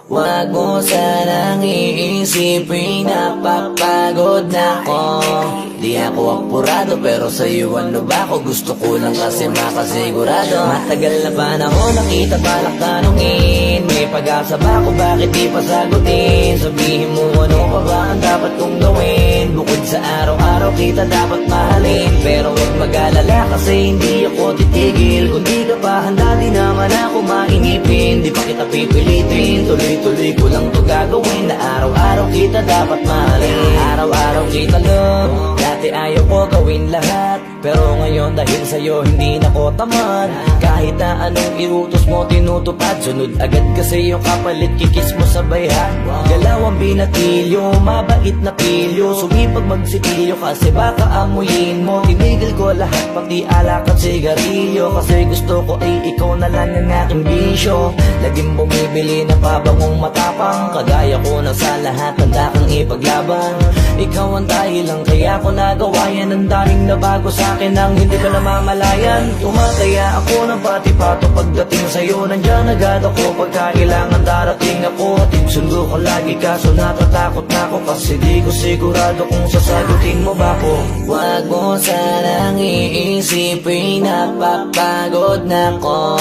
Wag mo sanang iisipin na papagod na ko. Di ako apurado pero sa'yo ano ba ako? Gusto ko lang kasi makasigurado. Matagal na panahon nakita balak tanungin, may pag-asa ba ako, bakit di pa sagutin? Sabihin mo ano pa ba ang dapat kong gawin? Bukod sa araw-araw kita dapat mahalin, pero huwag mag-alala kasi hindi ako titigil. Kung di ka pa handa di naman ako mainipin. Di pa kita pipilitin, tuloy-tuloy ko lang to gagawin. Na araw-araw kita dapat mahalin, araw-araw kita love. Dati ayaw ko gawin lahat, pero ngayon dahil sa'yo hindi na ko tamad. Kahit na anong iutos mo tinutupad, sunod agad kasi yung kapalit kikis mo sa bayhan. Galaw ang binatilyo, mabait na pilyo, sumipag magsipilyo kasi baka amuyin mo. Tinigil ko lahat pati alak at sigarilyo, kasi gusto ko ay ikaw na lang ang aking bisyo. Laging bumibili na pabangong matapang, kagaya ko na sa lahat handa kang ipaglaban. Ikaw ang dahilan kaya ko nagawa yan. Ang daming nabago sa'kin nang hindi ko namamalayan. Tumataya ako ng pati-pato pagdating sa'yo. Nandyan agad ako pagka kailangan darating ako. At sundo ko lagi kaso natatakot na ako, kasi di ko sigurado kung sasagutin mo ba ko. Wag mo sanang iisipin na papagod na ko.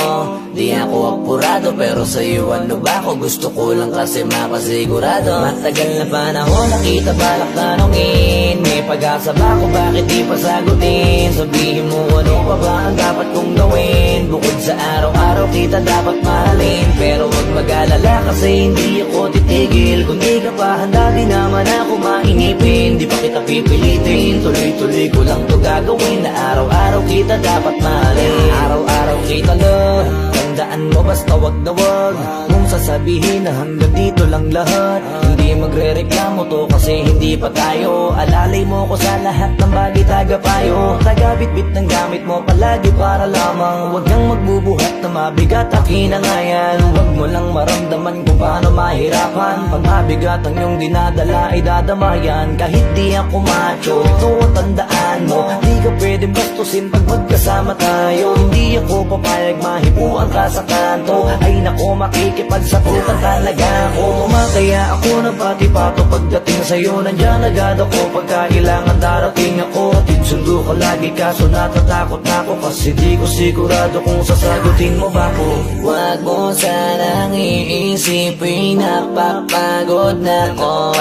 Di ako apurado pero sa'yo ano ba ako? Gusto ko lang kasi makasigurado. Matagal na panahon nakita balak tanungin, may pag-asa ba ako, bakit di pa sagutin? Sabihin mo ano pa ba ang dapat kong gawin? Bukod sa araw-araw kita dapat mahalin, pero huwag mag-alala kasi hindi ako titigil. Kung di ka pa handa di naman ako mainipin. Di pa kita pipilitin, tuloy-tuloy ko lang to gagawin. Na araw-araw kita dapat mahalin, araw-araw kita love. Tandaan mo basta wag na wag mong sasabihin na hanggang dito lang lahat. Hindi magre-reklamo to kasi hindi pa tayo. Alalay mo ko sa lahat ng bagay tagapayo. Tagabit-bit ng gamit mo palagi para lamang. Huwag kang magbubuhat na mabigat akin na nga yan. Huwag mo lang maramdaman kung paano mahirapan. Pag mabigat ang iyong dinadala ay dadamayan. Kahit di ako macho, ito ang tandaan mo. Di ka pwedeng bastusin pag magkasama tayo. Hindi ako papayag mahipuan ka sa kanto. Ay nako makikipagsaputan talaga ako. Tumataya ako ng pati-pato pagdating sa'yo. Nandyan agad ako pagka kailangan darating ako. At sundo ko lagi kaso natatakot na ako, kasi di ko sigurado kung sasagutin mo ba ko. Wag mo sanang iisipin na papagod na ko.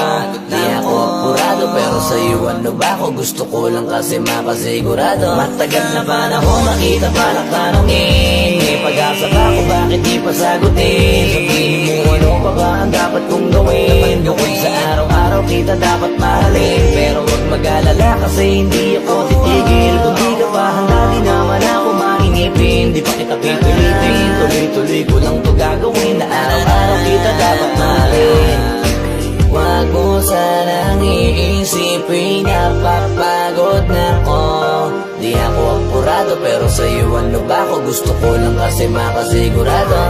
Di ako apurado pero sa'yo ano ba ako? Gusto ko lang kasi makasigurado. Matagal na panahon nakita balak tanungin, may pag-asa ba ako, bakit di pa sagutin? Sabihin mo ano pa ba ang dapat kong gawin? Bukod sa araw-araw kita dapat mahalin, pero huwag mag-alala kasi hindi ako titigil. Kung di ka pa handa di naman ako mainipin. Di pa kita pipilitin, tuloy-tuloy ko lang to gagawin. Na araw-araw kita dapat mahalin. Wag mo sanang iisipin na papagod na ko. Di ako apurado pero sa'yo ano ba ako? Gusto ko lang kasi makasigurado.